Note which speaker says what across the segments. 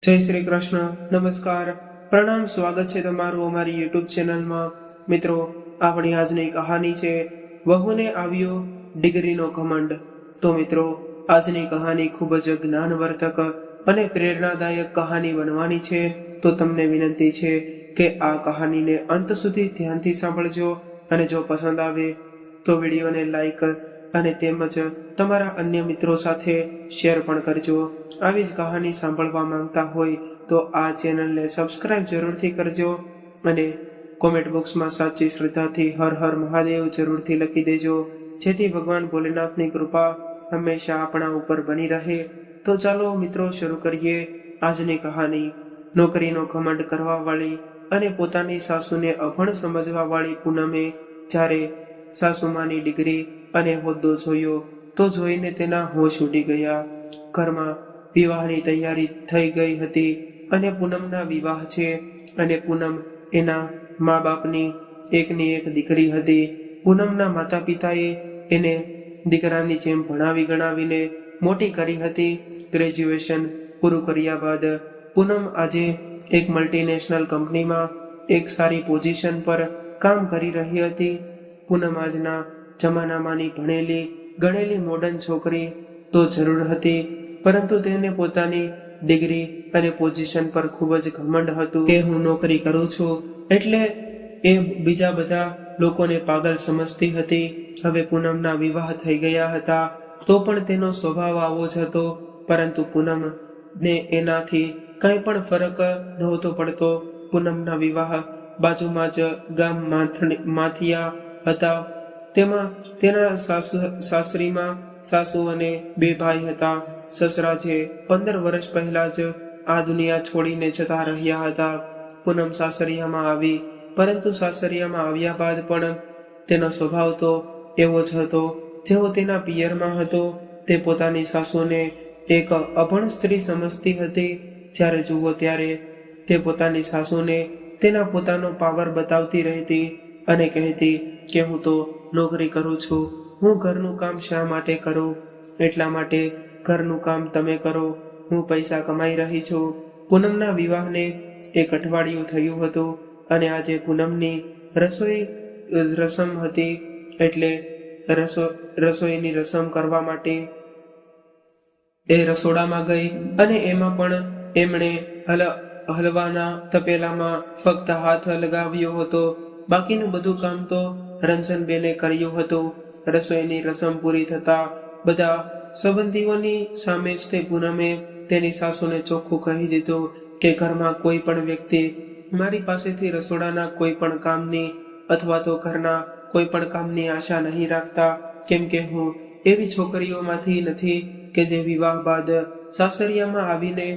Speaker 1: જય શ્રી કૃષ્ણ, નમસ્કાર, પ્રણામ, સ્વાગત છે તમારું અમારી યુટ્યુબ ચેનલમાં। મિત્રો, આપણી આજની કહાની છે વહુને આવ્યો ડિગ્રીનો ઘમંડ। તો મિત્રો, આજની કહાની ખૂબ જ જ્ઞાનવર્ધક અને પ્રેરણાદાયક કહાની બનવાની છે। તો તમને વિનંતી છે કે આ કહાનીને અંત સુધી ધ્યાનથી સાંભળજો અને જો પસંદ આવે તો વિડીયોને લાઈક અને તેમજ તમારા અન્ય મિત્રો સાથે શેર પણ કરજો। આવી જ કહાની સાંભળવા માંગતા હોય તો આ ચેનલને સબસ્ક્રાઇબ જરૂરથી કરજો અને કોમેન્ટ બોક્સમાં સાચી શ્રદ્ધાથી હર હર મહાદેવ જરૂરથી લખી દેજો, જેથી ભગવાન ભોલેનાથની કૃપા હંમેશા આપણા ઉપર બની રહે। તો ચાલો મિત્રો, શરૂ કરીએ આજની કહાની। નોકરીનો ઘમંડ કરવા વાળી અને પોતાની સાસુને અભણ સમજવા વાળી પૂનમે જ્યારે સાસુમાની ડિગ્રી અને હોદ્દો જોયો તો જોઈને તેના હોશ ઉડી ગયા। ઘરમાં વિવાહની તૈયારી થઈ ગઈ હતી અને પૂનમના વિવાહ છે અને પૂનમ એના મા બાપની એકની એક દીકરી હતી। પૂનમના માતા પિતાએ એને દીકરાની જેમ ભણાવી ગણાવીને મોટી કરી હતી। ગ્રેજ્યુએશન પૂરું કર્યા બાદ પૂનમ આજે એક મલ્ટીનેશનલ કંપનીમાં એક સારી પોઝિશન પર કામ કરી રહી હતી। પૂનમ આજના જમાનામાંની ભણેલી ગણેલી મોડર્ન છોકરી તો જરૂર હતી, પરંતુ તેને પોતાની ડિગ્રી અને પોઝિશન પર ખૂબ જ ઘમંડ હતું કે હું નોકરી કરું છું એટલે એ બીજા બધા લોકોને પાગલ સમજતી હતી। હવે પૂનમના વિવાહ થઈ ગયા હતા તો પણ તેનો સ્વભાવ આવો જ હતો, પરંતુ પૂનમને એનાથી કંઈ પણ ફરક નહોતો પડતો। પૂનમના વિવાહ બાજુમાં જ ગામ માથિયા હતા। તેમાં તેના સાસરીમાં સાસુ અને બે ભાઈ હતા। સસરા જે 15 વર્ષ પહેલા જ આ દુનિયા છોડીને જતા રહ્યા હતા। પૂનમ સાસરિયામાં આવી, પરંતુ સાસરિયામાં આવ્યા બાદ પણ તેનો સ્વભાવ તો એવો જ હતો જેવો તેના પિયરમાં હતો। તે પોતાની સાસુને એક અભણ સ્ત્રી સમજતી હતી। જ્યારે જુઓ ત્યારે તે પોતાની સાસુને તેના પોતાનો પાવર બતાવતી રહેતી અને કહેતી કે હું તો નોકરી કરું છું, હું ઘરનું કામ શા માટે કરું, એટલા માટે ઘરનું કામ તમે કરો, હું પૈસા કમાઈ રહી છું। પૂનમના વિવાહને એક અઠવાડિયું થયું હતું અને આજે પૂનમની રસોઈ રસમ હતી, એટલે રસોઈની રસમ કરવા માટે એ રસોડામાં ગઈ અને એમાં પણ એમણે હલવાના તપેલામાં ફક્ત હાથ લગાવ્યો હતો, બાકીનું બધું કામ તો રંજનબેને કર્યું હતું। રસોઈની રસમ પૂરી થતા બધા સંબંધીઓની સામે જ તે પૂનમે તેની સાસુને ચોખ્ખું કહી દીધું કે ઘરમાં કોઈ પણ વ્યક્તિ મારી પાસેથી રસોડાના કોઈ પણ કામની અથવા તો ઘરના કોઈ પણ કામની આશા નહીં રાખતા, કેમ કે હું એવી છોકરીઓમાંથી નથી કે જે વિવાહ બાદ સાસરિયામાં આવીને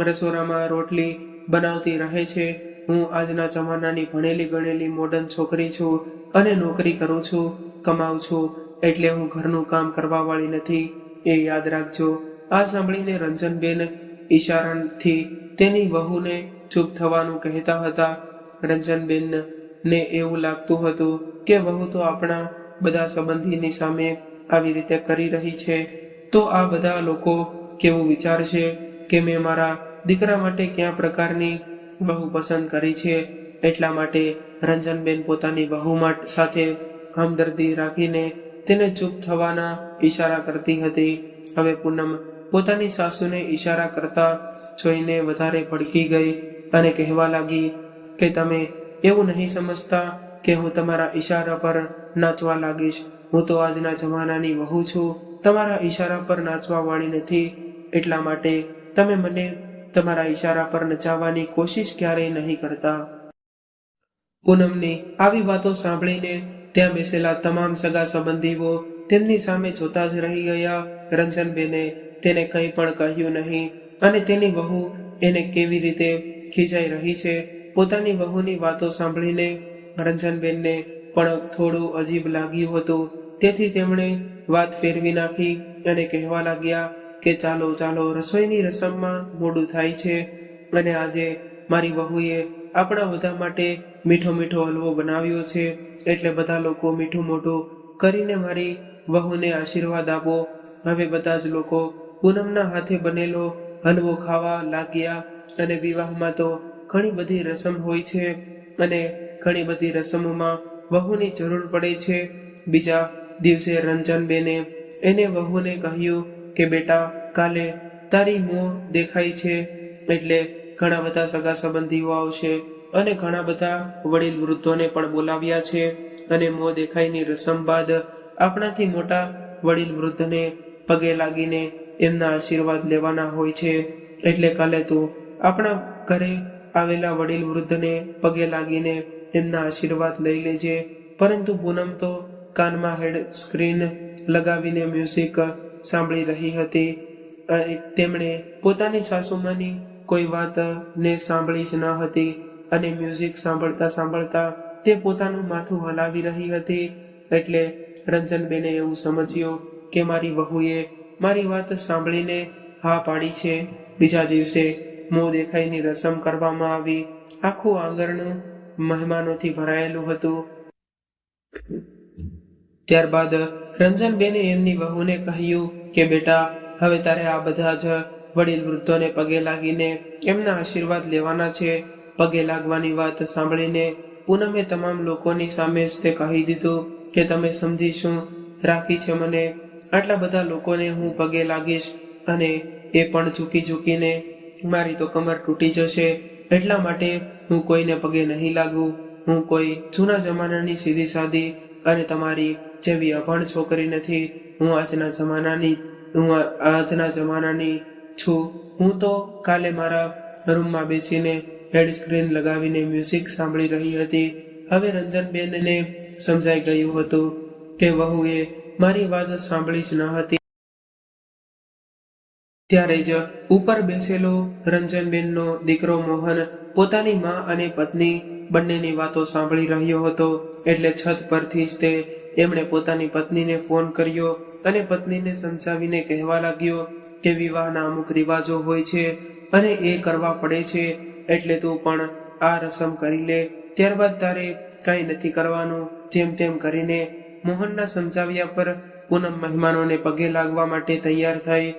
Speaker 1: રસોડામાં રોટલી બનાવતી રહે છે। હું આજના જમાનાની ભણેલી ગણેલી મોડર્ન છોકરી છું અને નોકરી કરું છું, કમાઉં છું, એટલે હું ઘરનું કામ કરવા વાળી નથી, એ યાદ રાખજો। આ સાંભળીને રંજનબેન ઈશારાથી તેની વહુને ચૂપ થવાનું કહેતા હતા। રંજનબેનને એવું લાગતું હતું કે વહુ તો આપણા બધા સંબંધીની સામે આવી રીતે કરી રહી છે, તો આ બધા લોકો કેવું વિચારશે કે મેં મારા દીકરા માટે કયા પ્રકારની વહુ પસંદ કરી છે। એટલા માટે રંજનબેન પોતાની વહુ સાથે હમદર્દી રાખીને તેને ચૂપ થવાના ઈશારા કરતી હતી। હવે પૂનમ પોતાની સાસુને ઈશારા કરતા જોઈને વધારે ભડકી ગઈ અને કહેવા લાગી કે તમે એવું નહીં સમજતા કે હું તમારા ઈશારા પર નાચવા લાગીશ, હું તો આજના જમાનાની વહુ છું, તમારા ઈશારા પર નાચવા વાળી નથી, એટલા માટે તમે મને તમારા ઈશારા પર નચાવવાની કોશિશ ક્યારેય નહીં કરતા। પૂનમની આવી વાતો સાંભળીને ત્યાં બેસેલા તમામ સગા સંબંધીઓ તેમની સામે જોતા જ રહી ગયા। રંજનબેને તેને કંઈ પણ કહ્યું નહીં અને તેની વહુ એને કેવી રીતે ખીજાઈ રહી છે પોતાની વહુની વાતો સાંભળીને રંજનબેનને પણ થોડું અજીબ લાગ્યું હતું। તેથી તેમણે વાત ફેરવી નાખી અને કહેવા લાગ્યા કે ચાલો ચાલો, રસોઈની રસમમાં મોડું થાય છે અને આજે મારી વહુએ આપણા બધા માટે મીઠો મીઠો હલવો બનાવ્યો છે, એટલે બધા લોકો મીઠું મોઢું કરીને મારી વહુને આશીર્વાદ આપો। હવે બધા જ લોકો પૂનમના હાથે બનેલો હલવો ખાવા લાગ્યા અને વિવાહમાં તો ઘણી બધી રસમ હોય છે અને ઘણી બધી રસમોમાં વહુની જરૂર પડે છે. બીજા દિવસે રંજનબેને એને વહુને કહ્યું કે બેટા, કાલે તારી મોં દેખાય છે એટલે ઘણા બધા સગા સંબંધીઓ આવશે અને ઘણા બધા વડીલ વૃદ્ધોને પણ બોલાવ્યા છે અને મોં દેખાયની રસમ બાદ આપણાથી મોટા વડીલ વૃદ્ધને પગે લાગીને એમના આશીર્વાદ લેવાના હોય છે. એટલે કાલે તું આપણા ઘરે આવેલા વડીલ વૃદ્ધને પગે લાગીને એમના આશીર્વાદ લઈ લેજે. પરંતુ પૂનમ તો કાનમાં હેડ સ્ક્રીન લગાવીને મ્યુઝિક સાંભળી રહી હતી. તેમણે પોતાની સાસુમાની કોઈ વાત ને સાંભળી જ ન હતી અને મ્યુઝિક સાંભળતા સાંભળતા તે પોતાનું માથું હલાવી રહી હતી. એટલે રંજનબેને એવું સમજ્યું કે મારી વહુએ મારી વાત સાંભળીને હા પાડી છે. બીજા દિવસે મોં દેખાયની રસમ કરવામાં આવી. આખું આંગણું મહેમાનોથી ભરાયેલું હતું. ત્યારબાદ રંજનબેને એમની વહુને કહ્યું કે બેટા, હવે તારે આ બધા જ વડીલ વૃદ્ધોને પગે લાગીને એમના આશીર્વાદ લેવાના છે. પગે લાગવાની વાત સાંભળીને પૂનમે તમામ લોકોની સામે જ તે કહી દીધું કે તમે સમજી શું રાખી છે મને? આટલા બધા લોકોને હું પગે લાગીશ અને એ પણ ઝૂકીને મારી તો કમર તૂટી જશે. એટલા માટે હું કોઈને પગે નહીં લાગું. હું કોઈ જૂના જમાનાની સીધી સાદી અને તમારી જેવી અભણ છોકરી નથી. હું આજના જમાનાની છું. હું તો કાલે મારા રૂમમાં બેસીને હેડ સ્ક્રીન લગાવીને મ્યુઝિક સાંભળી રહી હતી. હવે રંજનબેનને સમજાઈ ગયું હતું કે વહુએ મારી વાત સાંભળી જ ન હતી. ત્યારે જ ઉપર બેસેલો રંજનબેનનો દીકરો મોહન પોતાની માં અને પત્ની બંનેની વાતો સાંભળી રહ્યો હતો. એટલે છત પરથી જ એમણે પોતાની પત્નીને ફોન કર્યો અને પત્નીને સમજાવીને કહેવા લાગ્યો કે વિવાહના અમુક રિવાજો હોય છે અને એ કરવા પડે છે. એટલે તું પણ આ રસમ કરી લે. ત્યારબાદ તારે કાંઈ નથી કરવાનું. જેમ તેમ કરીને મોહનના સમજાવ્યા પર પૂનમ મહેમાનોને પગે લાગવા માટે તૈયાર થઈ.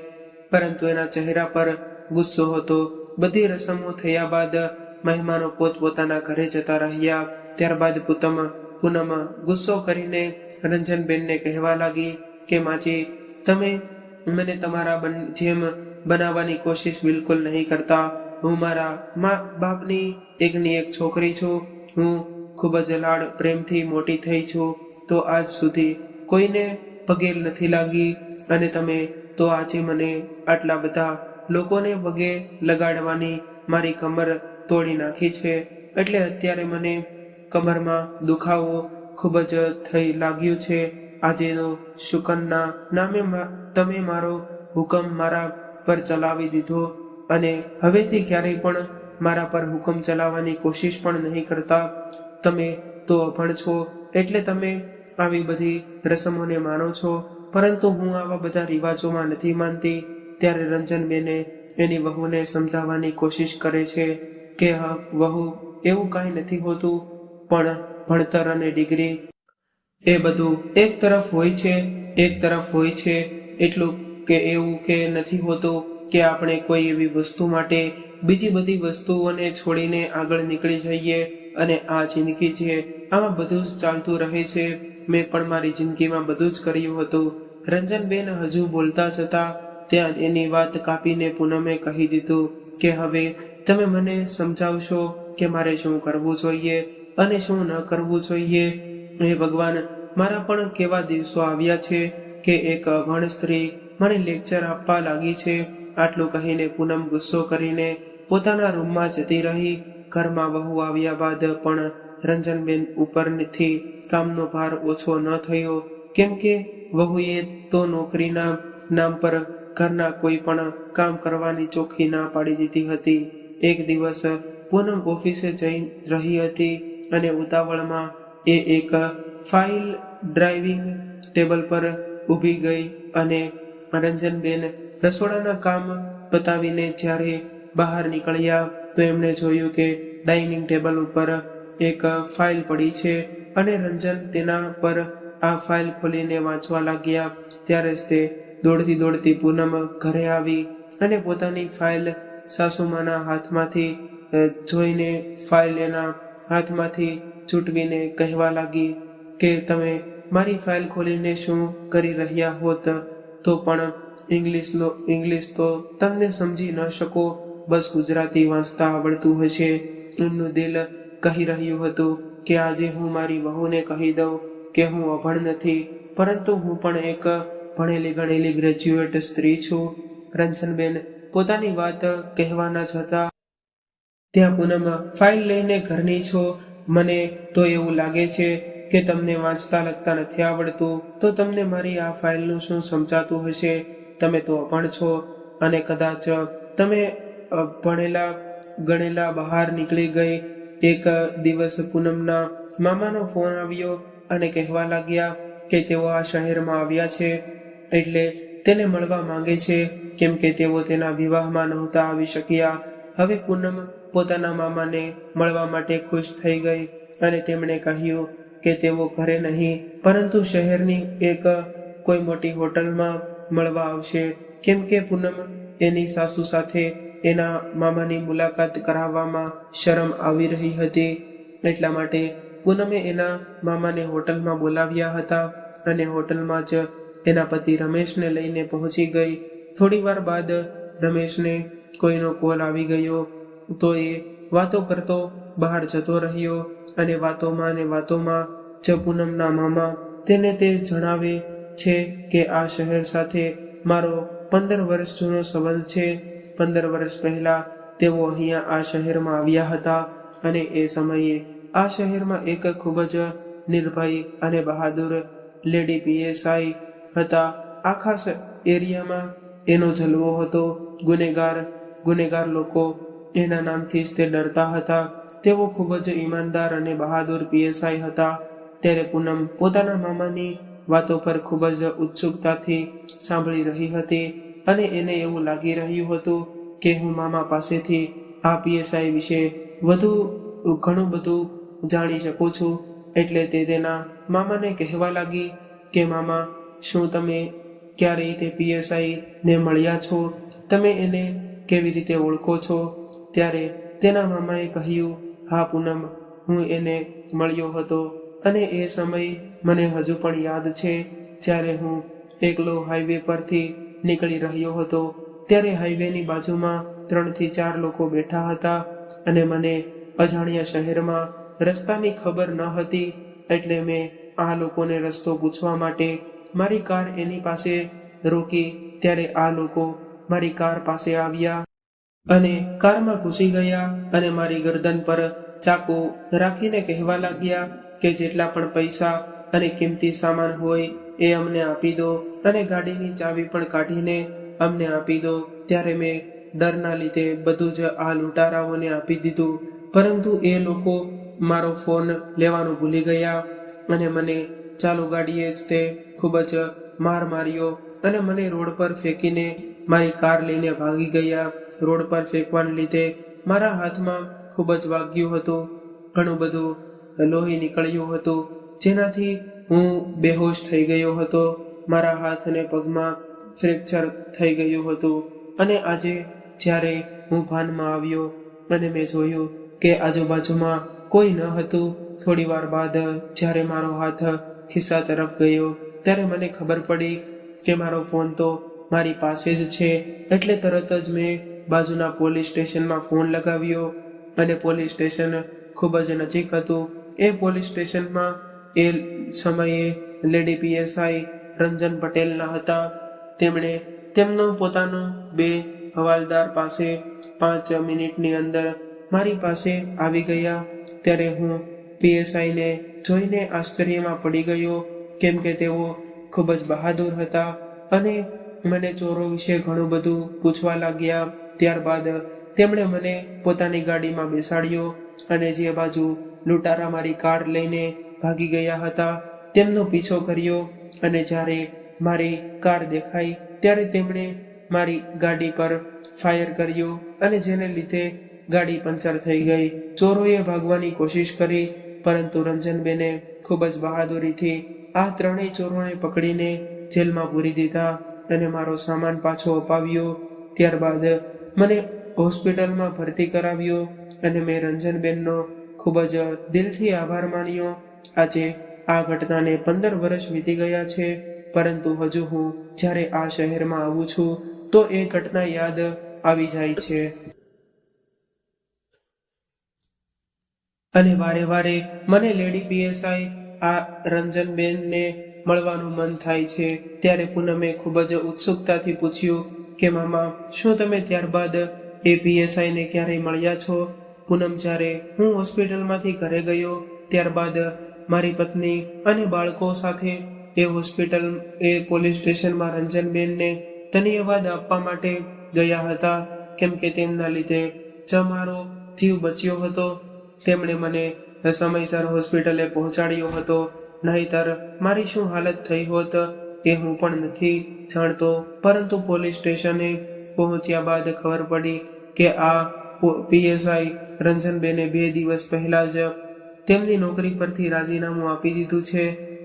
Speaker 1: પરંતુ એના ચહેરા પર ગુસ્સો હતો. બધી રસમો થયા બાદ મહેમાનો પોતપોતાના ઘરે જતા રહ્યા. ત્યારબાદ પૂનમ ગુસ્સો કરીને રંજનબેનને કહેવા લાગી કે માજી, તમે મને તમારા જેમ બનાવવાની કોશિશ બિલકુલ નહીં કરતા. હું મારા મા બાપની એકની એક છોકરી છું. હું ખૂબ જ લાડ પ્રેમથી મોટી થઈ છું, તો આજ સુધી કોઈને પગે નથી લાગી અને તમે તો આજે મને આટલા બધા લોકોને પગે લગાડવાની મારી કમર તોડી નાખી છે. એટલે અત્યારે મને કમરમાં દુખાવો ખૂબ જ થઈ લાગ્યું છે. આજે તો શુકનના નામે તમે મારો હુકમ મારા પર ચલાવી દીધો અને હવેથી ક્યારેય પણ મારા પર હુકમ ચલાવવાની કોશિશ પણ નહીં કરતા. તમે તો અભણ છો એટલે તમે આવી બધી રસમોને માનો છો, પરંતુ હું આવા બધા રિવાજોમાં નથી માનતી. ત્યારે રંજનબેને એની વહુને સમજાવવાની કોશિશ કરે છે કે વહુ, એવું કાંઈ નથી હોતું, પણ ભણતર અને ડિગ્રી એ બધું એક તરફ હોય છે. એટલું કે એવું કે નથી હોતું કે આપણે કોઈ એવી વસ્તુ માટે બીજી બધી વસ્તુઓને છોડીને આગળ નીકળી જઈએ અને આ જિંદગી છે આમાં બધું જ ચાલતું રહે છે. મેં પણ મારી જિંદગીમાં બધું જ કર્યું હતું. રંજનબેન હજુ બોલતા જતા ત્યાં એની વાત કાપીને પૂનમે કહી દીધું કે હવે તમે મને સમજાવશો કે મારે શું કરવું જોઈએ અને શું ન કરવું જોઈએ. હે ભગવાન, મારા પણ કેવા દિવસો આવ્યા છે કે એક અભણ સ્ત્રી મને લેક્ચર આપવા લાગી છે. આટલું કહીને પૂનમ ગુસ્સો કરીને પોતાના રૂમમાં જતી રહી. ઘરમાં વહુ આવ્યા બાદ પણ રંજનબેન ઉપરથી કામનો ભાર ઓછો ન થયો, કેમ કે વહુએ તો નોકરીના નામ પર ઘરના કોઈ પણ કામ કરવાની ચોખ્ખી ના પાડી દીધી હતી. એક દિવસ પૂનમ ઓફિસે જઈ રહી હતી અને ઉતાવળમાં એ એક ફાઇલ ડ્રાઇવિંગ ટેબલ પર ઊભી ગઈ અને રંજનબેન રસોડાના કામ પતાવીને જ્યારે બહાર નીકળ્યા તો એમણે જોયું કે ડાઇનિંગ ટેબલ ઉપર એક ફાઇલ પડી છે અને રંજન તેના પર આ ફાઇલ ખોલીને વાંચવા લાગ્યા. ત્યારે જ તે દોડતી પૂનમ ઘરે આવી અને પોતાની ફાઇલ સાસુમાના હાથમાંથી જોઈને ફાઇલ એના હાથમાંથી છૂટવીને કહેવા લાગી કે તમે મારી ફાઇલ ખોલીને શું કરી રહ્યા હોત, તો પણ ઇંગ્લિશ તો તમને સમજી ન શકો, બસ ગુજરાતી વાંચતા આવડતું હશે. એમનું દિલ કહી રહ્યું હતું કે આજે હું મારી વહુને કહી દઉં કે હું અભણ નથી, પરંતુ હું પણ એક ભણેલી ગણેલી ગ્રેજ્યુએટ સ્ત્રી છું. રંજનબેન પોતાની વાત કહેવાના જતા ત્યાં પૂનમ ફાઇલ લઈને ઘરની છો. મને તો એવું લાગે છે કે તમને વાંચતા લખતા નથી આવડતું, તો તમને મારી આ ફાઇલનું શું સમજાતું હશે? તમે તો અભણ છો અને કદાચ તમે ભણેલા ગણેલા બહાર નીકળી ગઈ. એક દિવસ પૂનમના મામાનો ફોન આવ્યો અને કહેવા લાગ્યા કે તેઓ આ શહેરમાં આવ્યા છે, એટલે તેને મળવા માંગે છે, કેમ કે તેઓ તેના વિવાહમાં નહોતા આવી શક્યા. હવે પૂનમ પોતાના મામાને મળવા માટે ખુશ થઈ ગઈ અને તેમણે કહ્યું કે તેઓ ઘરે નહીં પરંતુ શહેરની એક કોઈ મોટી હોટલમાં મળવા આવશે, કેમ કે પૂનમ એની સાસુ સાથે એના મામાની મુલાકાત કરાવવામાં શરમ આવી રહી હતી. એટલા માટે પૂનમે એના મામાને હોટલમાં બોલાવ્યા હતા અને હોટલમાં જ એના પતિ રમેશને લઈને પહોંચી ગઈ. થોડી વાર બાદ રમેશને કોઈનો કોલ આવી ગયો, તો એ વાતો કરતો બહાર જતો રહ્યો અને વાતોમાં જ પૂનમના મામા તેને તે જણાવે છે કે આ શહેર સાથે મારો 15 વર્ષ જૂનો સંબંધ છે. 15 વર્ષ પહેલા તેઓ અહીંયા આ શહેરમાં આવ્યા હતા અને એ સમયે આ શહેરમાં એક ખૂબ જ નિર્ભય અને બહાદુર લેડી પીએસઆઈ હતા. આખા એરિયામાં એનો જલવો હતો. ગુનેગાર લોકો એના નામથી જ તે ડરતા હતા. તેઓ ખૂબ જ ઈમાનદાર અને બહાદુર પીએસઆઈ હતા. ત્યારે પૂનમ પોતાના મામાની વાતો પર ખૂબ જ ઉત્સુકતાથી સાંભળી રહી હતી અને એને એવું લાગી રહ્યું હતું કે હું મામા પાસેથી આ પીએસઆઈ વિશે ઘણું બધું જાણી શકું છું. એટલે તે તેના મામાને કહેવા લાગી કે મામા, શું તમે ક્યારેય તે પીએસઆઈ ને મળ્યા છો? તમે એને કેવી રીતે ઓળખો છો? ત્યારે તેના મામાએ કહ્યું, હા પૂનમ, હું એને મળ્યો હતો અને એ સમય મને હજુ પણ યાદ છે. જ્યારે હું એકલો હાઈવે પરથી નીકળી રહ્યો હતો, ત્યારે હાઈવેની બાજુમાં 3 થી 4 લોકો બેઠા હતા અને મને અજાણ્યા શહેરમાં રસ્તાની ખબર ન હતી. એટલે મેં આ લોકોને રસ્તો પૂછવા માટે મારી કાર એની પાસે રોકી. ત્યારે આ લોકો મારી કાર પાસે આવ્યા અને કારમાં ઘૂસી ગયા અને મારી ગરદન પર ચાકુ રાખીને કહેવા લાગ્યા કે જેટલા પણ પૈસા અને કિંમતી સામાન હોય એ અમને આપી દો અને ગાડીની ચાવી પણ કાઢીને અમને આપી દો. ત્યારે મેં ડરના લીધે બધું જ આ લૂંટારાઓને આપી દીધું, પરંતુ એ લોકો મારો ફોન લેવાનું ભૂલી ગયા અને મને ચાલુ ગાડીએ જ તે ખૂબ જ માર માર્યો અને મને રોડ પર ફેંકીને મારી કાર લઈને ભાગી ગયા. રોડ પર ફેંકવાને લીધે મારા હાથમાં ખૂબ જ વાગ્યું હતું. ઘણું બધું લોહી નીકળ્યું હતું, જેનાથી હું બેહોશ થઈ ગયો હતો. મારા હાથ અને પગમાં ફ્રેક્ચર થઈ ગયું હતું અને આજે જ્યારે હું ભાનમાં આવ્યો અને મેં જોયું કે આજુબાજુમાં કોઈ ન હતું. થોડી વાર બાદ જ્યારે મારો હાથ ખિસ્સા તરફ ગયો ત્યારે મને ખબર પડી કે મારો ફોન તો મારી પાસે જ છે. એટલે તરત જ મેં બાજુના પોલીસ સ્ટેશનમાં ફોન લગાવ્યો અને પોલીસ સ્ટેશન ખૂબ જ નજીક હતું. એ પોલીસ સ્ટેશનમાં એ સમયે લેડી પીએસઆઈ રંજન પટેલના હતા. તેમણે તેમનો પોતાનો 2 હવાલદાર પાસે 5 મિનિટની અંદર મારી પાસે આવી ગયા. ત્યારે હું પીએસઆઈને જોઈને આશ્ચર્યમાં પડી ગયો, કેમ કે તેઓ ખૂબ જ બહાદુર હતા અને મને ચોરો વિશે ઘણું બધું પૂછવા લાગ્યા. ત્યારબાદ તેમણે મને પોતાની ગાડીમાં બેસાડ્યો અને જે બાજુ લૂંટારા મારી કાર લઈને ભાગી ગયા હતા તેમનો પીછો કર્યો અને જ્યારે મારી કાર દેખાઈ ત્યારે તેમણે મારી ગાડી પર ફાયર કર્યો અને જેને લીધે ગાડી પંચર થઈ ગઈ. ચોરોએ ભાગવાની કોશિશ કરી, પરંતુ રંજનબેને ખૂબ જ બહાદુરીથી આ 3 ચોરોને પકડીને જેલમાં પૂરી દીધા અને મારો સામાન પાછો અપાવ્યો. ત્યારબાદ મને હોસ્પિટલમાં ભરતી કરાવ્યો અને મેં રંજનબેનનો ખૂબ જ દિલથી આભાર માન્યો. આજે આ ઘટનાને 15 વર્ષ વીતી ગયા છે, પરંતુ હજુ હું જ્યારે આ શહેરમાં આવું છું તો એ ઘટના યાદ આવી જાય છે અને વારે વારે મને લેડી પીએસઆઈ આ રંજનબેનને મળવાનું મન થાય છે. ત્યારે પૂનમે ખૂબ જ ઉત્સુકતાથી પૂછ્યું કે મામા, શું તમે ત્યારબાદ એ પીએસઆઈને ક્યારેય મળ્યા છો? પૂનમ, જ્યારે હું હોસ્પિટલમાંથી ઘરે ગયો ત્યારબાદ મારી પત્ની અને બાળકો સાથે એ પોલીસ સ્ટેશનમાં રંજનબેનને ધન્યવાદ આપવા માટે ગયા હતા, કેમ કે તેમના લીધે જ મારો જીવ બચ્યો હતો. તેમણે મને સમયસર હોસ્પિટલે પહોંચાડ્યો હતો, નહીતર મારી શું હાલત થઈ હોત એ હું પણ નથી જાણતો. પરંતુ પોલીસ સ્ટેશને પહોંચ્યા બાદ ખબર પડી કે આ પીએસઆઈ રંજનબેને 2 દિવસ પહેલા જ તેમની નોકરી પરથી રાજીનામું આપી દીધું છે.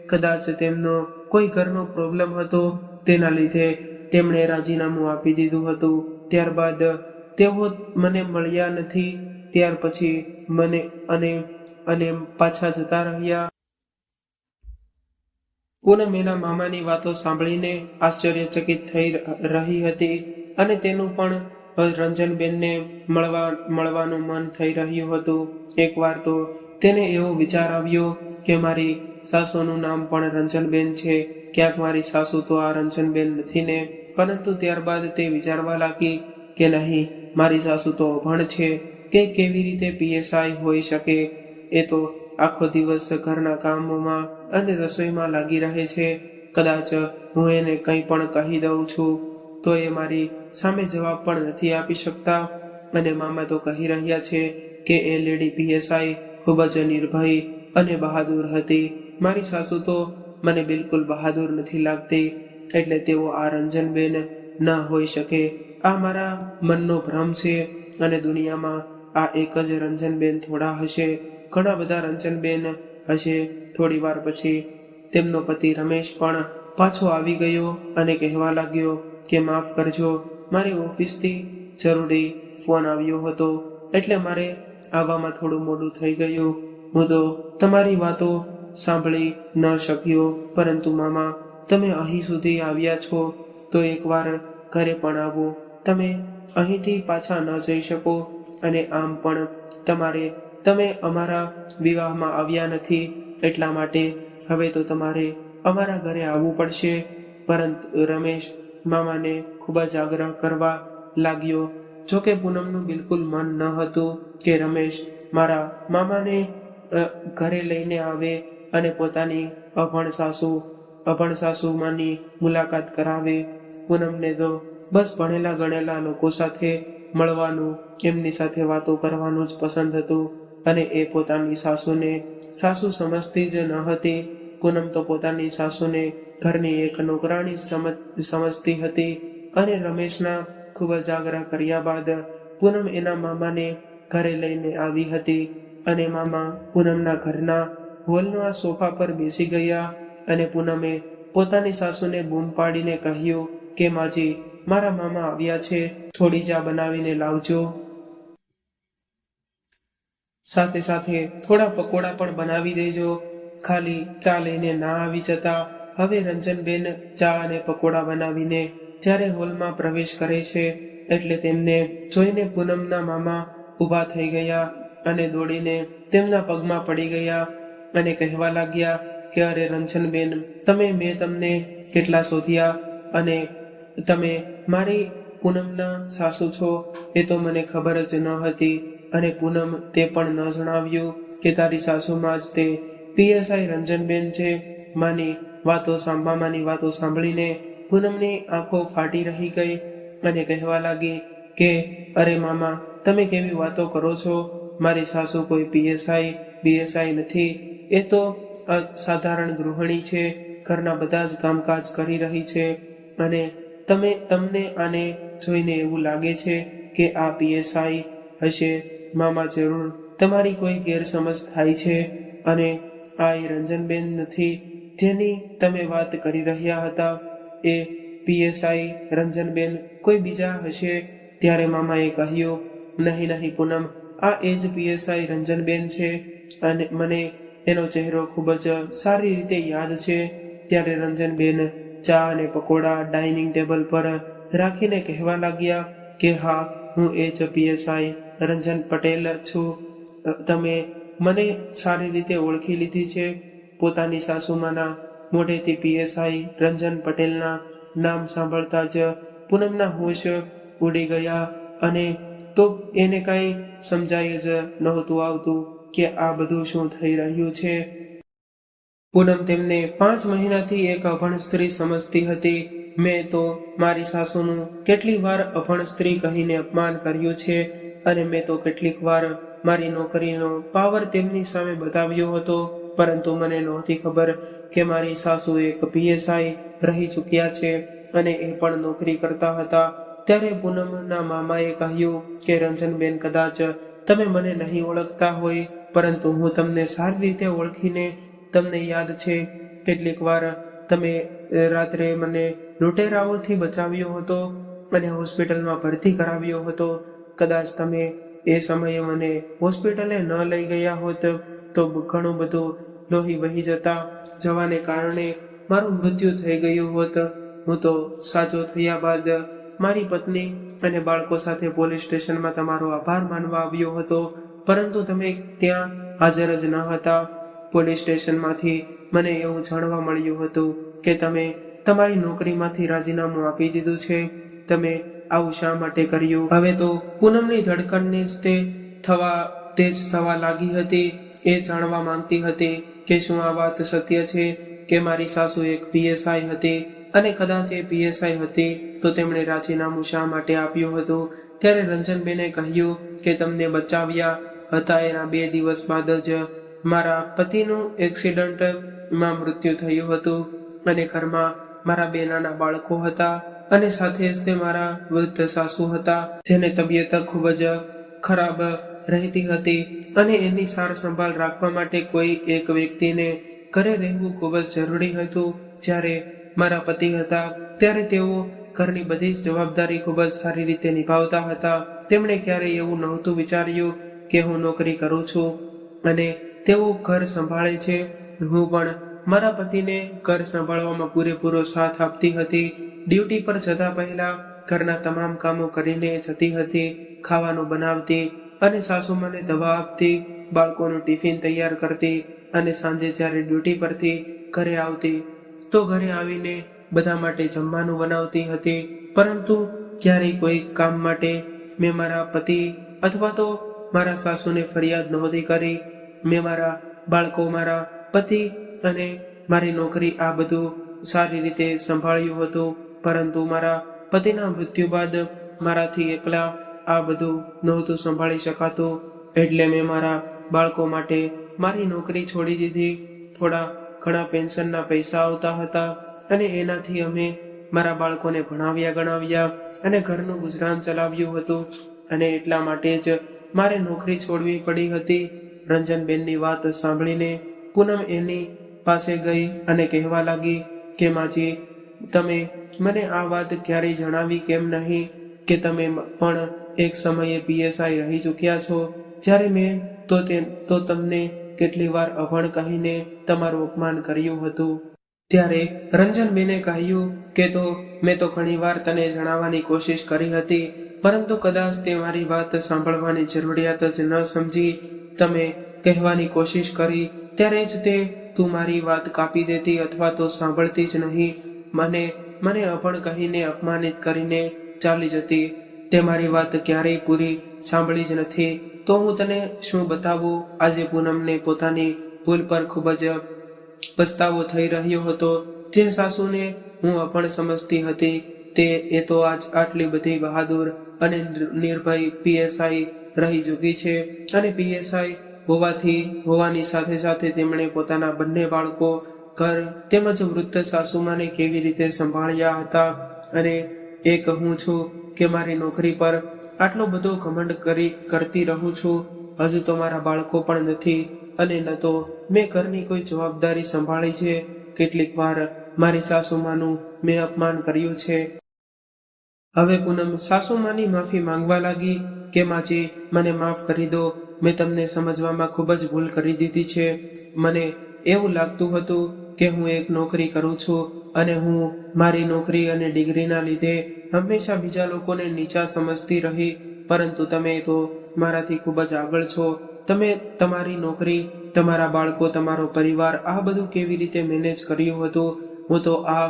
Speaker 1: કદાચ તેમનો કોઈ ઘરનો પ્રોબ્લેમ હતો, તેના લીધે તેમણે રાજીનામું આપી દીધું હતું. ત્યારબાદ તેઓ મને મળ્યા નથી. ત્યાર પછી મને અને પાછા જતા રહ્યા. પૂનમ એના મામાની વાતો સાંભળીને આશ્ચર્યચકિત થઈ રહી હતી અને તેનું પણ રંજનબેનને મળવાનું મન થઈ રહ્યું હતું. એકવાર તો તેને એવો વિચાર આવ્યો કે મારી સાસુનું નામ પણ રંજનબેન છે, ક્યાંક મારી સાસુ તો આ રંજનબેન નથી ને. પરંતુ ત્યારબાદ તે વિચારવા લાગી કે નહીં, મારી સાસુ તો અભણ છે કે કેવી રીતે પીએસઆઈ હોઈ શકે. એ તો આખો દિવસ ઘરના કામોમાં અને રસોઈમાં લાગી રહે છે. કદાચ હું એને કંઈ પણ કહી દઉં છું તો એ મારી સામે જવાબ પણ નથી આપી શકતા. અને મામા તો કહી રહ્યા છે કે એ લેડી પીએસઆઈ ખૂબ જ નિર્ભય અને બહાદુર હતી. મારી સાસુ તો મને બિલકુલ બહાદુર નથી લાગતી, એટલે તેઓ આ રંજનબેન ન હોઈ શકે. આ મારા મનનો ભ્રમ છે અને દુનિયામાં આ એક જ રંજનબેન થોડા હશે, ઘણા બધા રંજનબેન હશે. થોડી વાર પછી તેમનો પતિ રમેશ પણ પાછો આવી ગયો અને કહેવા લાગ્યો કે માફ કરજો, મારી ઓફિસથી જરૂરી ફોન આવ્યો હતો એટલે મારે આવવામાં થોડું મોડું થઈ ગયું. હું તો તમારી વાતો સાંભળી ન શક્યો, પરંતુ મામા, તમે અહીં સુધી આવ્યા છો તો એકવાર ઘરે પણ આવો. તમે અહીંથી પાછા ન જઈ શકો અને આમ પણ તમે અમારા વિવાહમાં આવ્યા નથી, એટલા માટે હવે તો તમારે અમારા ઘરે આવવું પડશે. પરંતુ રમેશ મામાને ખૂબ જ આગ્રહ કરવા લાગ્યો. જોકે પૂનમનું બિલકુલ મન ન હતું કે રમેશ મારા મામાને ઘરે લઈને આવે અને પોતાની અભણ સાસુમાની મુલાકાત કરાવે. પૂનમને તો બસ ભણેલા ગણેલા લોકો સાથે મળવાનું, એમની સાથે વાતો કરવાનું જ પસંદ હતું અને એ પોતાની સાસુને સાસુ સમજતી જ ન હતી. પૂનમ તો પોતાની સાસુને ઘરની એક નોકરાણી સમજતી હતી અને રમેશના ખૂબ જ આગ્રહ કર્યા બાદ પૂનમ એના મામાને ઘરે લઈને આવી હતી અને મામા પૂનમના ઘરના હોલના સોફા પર બેસી ગયા અને પૂનમે પોતાની સાસુને બૂમ પાડીને કહ્યું કે માજી, મારા મામા આવ્યા છે, થોડી ચા બનાવીને લાવજો. સાથે સાથે થોડા પકોડા પણ બનાવી દેજો. ખાલી ચા લઈને ના આવી જતા. હવે રંજનબેન ચા અને પકોડા બનાવીને જ્યારે હોલમાં પ્રવેશ કરે છે એટલે તેમને જોઈને પૂનમના મામા ઊભા થઈ ગયા અને દોડીને તેમના પગમાં પડી ગયા અને કહેવા લાગ્યા કે અરે રંજનબેન, મેં તમને કેટલા શોધ્યા અને તમે મારી પૂનમના સાસુ છો એ તો મને ખબર જ ન હતી. અને પૂનમ તે પણ ન જણાવ્યું કે તારી સાસુમાં જ તે પીએસઆઈ રંજનબેન છે. મામાની વાતો સાંભળીને પૂનમની આંખો ફાટી રહી ગઈ અને કહેવા લાગી કે અરે મામા, તમે કેવી વાતો કરો છો? મારી સાસુ કોઈ બીએસઆઈ નથી. એ તો સાધારણ ગૃહિણી છે, ઘરના બધા જ કામકાજ કરી રહી છે અને તમને આને જોઈને એવું લાગે છે કે આ પીએસઆઈ હશે. મામા, જરૂર તમારી કોઈ ગેરસમજ થાય છે અને આ એ રંજનબેન નથી જેની તમે વાત કરી રહ્યા હતા. એ પીએસઆઈ રંજનબેન કોઈ બીજા હશે. ત્યારે મામાએ કહ્યું, નહીં નહીં પૂનમ, આ એ જ પીએસઆઈ રંજનબેન છે અને મને એનો ચહેરો ખૂબ જ સારી રીતે યાદ છે. ત્યારે રંજનબેન ચા અને પકોડા ડાઇનિંગ ટેબલ પર રાખીને કહેવા લાગ્યા કે હા, હું એ જ પીએસઆઈ રંજન પટેલ છું. તમે મને સારી રીતે ઓળખી લીધી છે. પોતાની સાસુમાના મોઢેથી પીએસઆઈ રંજન પટેલના નામ સાંભળતા જ પૂનમના હોશ ઉડી ગયા અને તો એને કાંઈ સમજાય જ નહોતું આવતું કે આ બધું શું થઈ રહ્યું છે. પૂનમ તેમને 5 મહિનાથી એક અભણ સ્ત્રી સમજતી હતી. મેં તો મારી સાસુનું કેટલી વાર અભણ સ્ત્રી કહીને અપમાન કર્યું છે અને મેં તો કેટલીક વાર મારી નોકરીનો પાવર તેમની સામે બતાવ્યો હતો, પરંતુ મને નહોતી ખબર કે મારી સાસુ એક પીએસઆઈ રહી ચૂક્યા છે અને એ પણ નોકરી કરતા હતા. ત્યારે પૂનમના મામાએ કહ્યું કે રંજનબેન, કદાચ તમે મને નહીં ઓળખતા હોય, પરંતુ હું તમને સારી રીતે ઓળખીને તમને યાદ છે. કેટલીક વાર તમે રાત્રે મને લૂંટેરાઓથી બચાવ્યો હતો અને હોસ્પિટલમાં ભરતી કરાવ્યો હતો. કદાચ તમે એ સમયે મને હોસ્પિટલે ન લઈ ગયા હોત તો ઘણું બધું લોહી વહી જવાને કારણે મારું મૃત્યુ થઈ ગયું હોત. હું તો સાજો થયા બાદ મારી પત્ની અને બાળકો સાથે પોલીસ સ્ટેશનમાં તમારો આભાર માનવા આવ્યો હતો, પરંતુ તમે ત્યાં હાજર જ ન હતા. પોલીસ સ્ટેશનમાંથી મને એવું જાણવા મળ્યું હતું કે તમે તમારી નોકરીમાંથી રાજીનામું આપી દીધું છે. તમે આવું શા માટે કર્યું? હવે તો પૂનમની ધડકણને જ તેજ થવા લાગી હતી. એ જાણવા માંગતી હતી કે શું આ વાત સત્ય છે કે મારી સાસુ એક પીએસઆઈ હતી, અને કદાચ એ પીએસઆઈ હતી તો તેમણે રાજીનામું શા માટે આપ્યું હતું. ત્યારે રંજનબેને કહ્યું કે તમને બચાવ્યા હતા એના 2 દિવસ બાદ જ મારા પતિનું એક્સિડન્ટમાં મૃત્યુ થયું હતું અને ઘરમાં મારા 2 નાના બાળકો હતા અને સાથે જ તે મારા વૃદ્ધ સાસુ હતા, જેને તબિયત ખૂબ જ ખરાબ રહેતી હતી અને એની સાર સંભાળ રાખવા માટે કોઈ એક વ્યક્તિને ઘરે રહેવું ખૂબ જ જરૂરી હતું. જ્યારે મારા પતિ હતા ત્યારે તેઓ ઘરની બધી જ જવાબદારી ખૂબ જ સારી રીતે નિભાવતા હતા. તેમણે ક્યારેય એવું નહોતું વિચાર્યું કે હું નોકરી કરું છું અને તેઓ ઘર સંભાળે છે. હું પણ મારા પતિને ઘર સંભાળવામાં પૂરેપૂરો સાથ આપતી હતી. ડ્યુટી પર જતા પહેલા ઘરના તમામ કામો કરીને જતી હતી. ખાવાનું બનાવતી અને સાસુમાને દવા આપતી, બાળકોનું ટિફિન તૈયાર કરતી અને સાંજે જ્યારે ડ્યુટી પરથી ઘરે આવતી તો ઘરે આવીને બધા માટે જમવાનું બનાવતી હતી. પરંતુ ક્યારેય કોઈ કામ માટે મેં મારા પતિ અથવા તો મારા સાસુને ફરિયાદ નહોતી કરી. મેં મારા બાળકો, મારા પતિ અને મારી નોકરી આ બધું સારી રીતે સંભાળ્યું હતું, પરંતુ મારા પતિના મૃત્યુ બાદ મારાથી એકલા આ બધું નહોતું સંભાળી શકાતું. એટલે મેં મારા બાળકો માટે મારી નોકરી છોડી દીધી. થોડા ઘણા પેન્શનના પૈસા આવતા હતા અને એનાથી અમે મારા બાળકોને ભણાવ્યા ગણાવ્યા અને ઘરનું ગુજરાન ચલાવ્યું હતું, અને એટલા માટે જ મારે નોકરી છોડવી પડી હતી. રંજનબેનની વાત સાંભળીને પૂનમ એની પાસે ગઈ અને કહેવા લાગી કે માજી, તમે મને આ વાત ક્યારેય જણાવી કેમ નહીં કે તમે પણ એક સમયે પીએસઆઈ રહી ચૂક્યા છો? જ્યારે મેં તો તમને કેટલી વાર અભણ કહીને તમારું અપમાન કર્યું હતું. ત્યારે રંજનબેને કહ્યું કે મેં તો ઘણી વાર તને જણાવવાની કોશિશ કરી હતી, પરંતુ કદાચ તે મારી વાત સાંભળવાની જરૂરિયાત જ ન સમજી. તમે કહેવાની કોશિશ કરી ત્યારે જ તું મારી વાત કાપી દેતી અથવા તો સાંભળતી જ નહીં. મને અભણ કહીને અપમાનિત કરીને ચાલી જતી. તે મારી વાત ક્યારેય પૂરી સાંભળી જ નથી. તો હું તને શું બતાવું? આજે પૂનમને પોતાની ભૂલ પર ખૂબ જ પસ્તાવો થઈ રહ્યો હતો. જે સાસુને હું અભણ સમજતી હતી એ તો આજ આટલી બધી બહાદુર અને નિર્ભય પીએસઆઈ રહી ચૂકી છે, અને પીએસઆઈ હોવાની સાથે સાથે તેમણે પોતાના બંને બાળકો, ઘર તેમજ વૃદ્ધ સાસુમાને કેવી રીતે સંભાળ્યા હતા. અને એક હું છું કે મારી નોકરી પર આટલો બધો ઘમંડ કરતી રહું છું. હજુ તો મારા બાળકો પણ નથી અને ન તો મેં ઘરની કોઈ જવાબદારી સંભાળી છે. કેટલીક વાર મારી સાસુમાનું મેં અપમાન કર્યું છે. હવે પૂનમ સાસુમાની માફી માંગવા લાગી કે માજી મને માફ કરી દો, મેં તમને સમજવામાં ખૂબ જ ભૂલ કરી દીધી છે. મને એવું લાગતું હતું કે હું એક નોકરી કરું છું અને હું મારી નોકરી અને ડિગ્રીના લીધે હંમેશા બીજા લોકોને નીચા સમજતી રહી, પરંતુ તમે તો મારાથી ખૂબ જ આગળ છો. તમે તમારી નોકરી, તમારા બાળકો, તમારો પરિવાર આ બધું કેવી રીતે મેનેજ કર્યું હતું, હું તો આ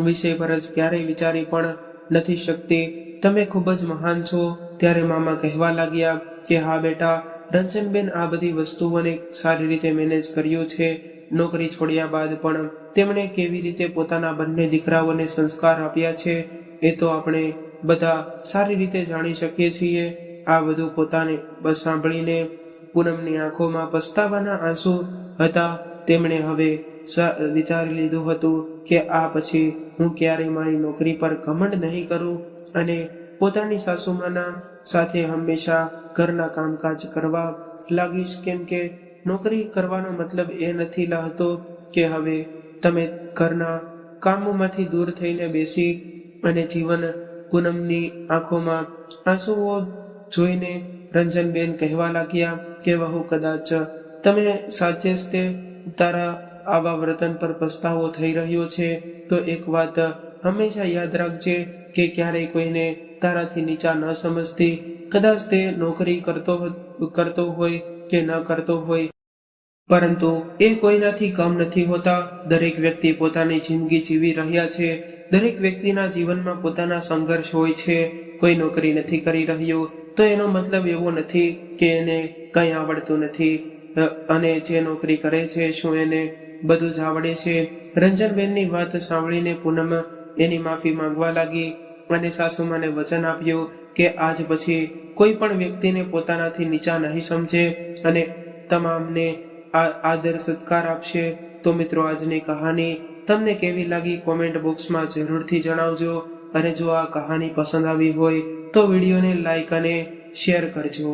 Speaker 1: વિષય પર જ ક્યારેય વિચારી પણ નથી શકતી. તમે ખૂબ જ મહાન છો. ત્યારે મામા કહેવા લાગ્યા કે હા બેટા, રંજનબેન આ બધી વસ્તુઓને સારી રીતે મેનેજ કર્યું છે. નોકરી છોડ્યા બાદ પણ તેમણે કેવી રીતે પોતાના બંને દીકરાઓને સંસ્કાર આપ્યા છે એ તો આપણે બધા સારી રીતે જાણી શકીએ છીએ. આ બધું પોતાને બસ સાંભળીને પૂનમની આંખોમાં પસ્તાવાના આંસુ હતા. તેમણે હવે વિચારી લીધું હતું કે આ પછી હું ક્યારેય મારી નોકરી પર ઘમંડ નહીં કરું અને પોતાની સાસુમાના સાથે હંમેશા ઘરના કામકાજ કરવા લાગીશ. કેમ કે નોકરી કરવાનો મતલબ એ નથી લાગતો કે હવે તમે ઘરના કામોમાંથી દૂર થઈને બેસી અને જીવન. પૂનમની આંખોમાં આંસુઓ જોઈને રંજનબેન કહેવા લાગ્યા કે વહુ, કદાચ તમે સાચે જ તે તારા આવા વર્તન પર પસ્તાવો થઈ રહ્યો છે, તો એક વાત હંમેશા યાદ રાખજે કે ક્યારેય કોઈને તારાથી નીચા ન સમજતી. કદાચ તે નોકરી કરતો હોય કે ન કરતો હોય, પરંતુ એ કોઈનાથી કમ નથી હોતા. દરેક વ્યક્તિ પોતાની જિંદગી જીવી રહ્યા છે. દરેક વ્યક્તિના જીવનમાં પોતાના સંઘર્ષ હોય છે. કોઈ નોકરી નથી કરી રહ્યું તો એનો મતલબ એવો નથી કે એને કંઈ આવડતું નથી, અને જે નોકરી કરે છે શું એને બધું જ આવડે છે. રંજનબેનની વાત સાંભળીને પૂનમ એની માફી માંગવા લાગી અને સાસુમાને વચન આપ્યું કે આજ પછી કોઈ પણ વ્યક્તિને પોતાનાથી નીચા નહીં સમજે અને તમામને આદર સત્કાર આપશે. તો મિત્રો, આજની કહાની તમને કેવી લાગી કોમેન્ટ બોક્સમાં જરૂરથી જણાવજો. અને જો આ કહાની પસંદ આવી હોય તો વિડીયોને લાઈક અને શેર કરજો.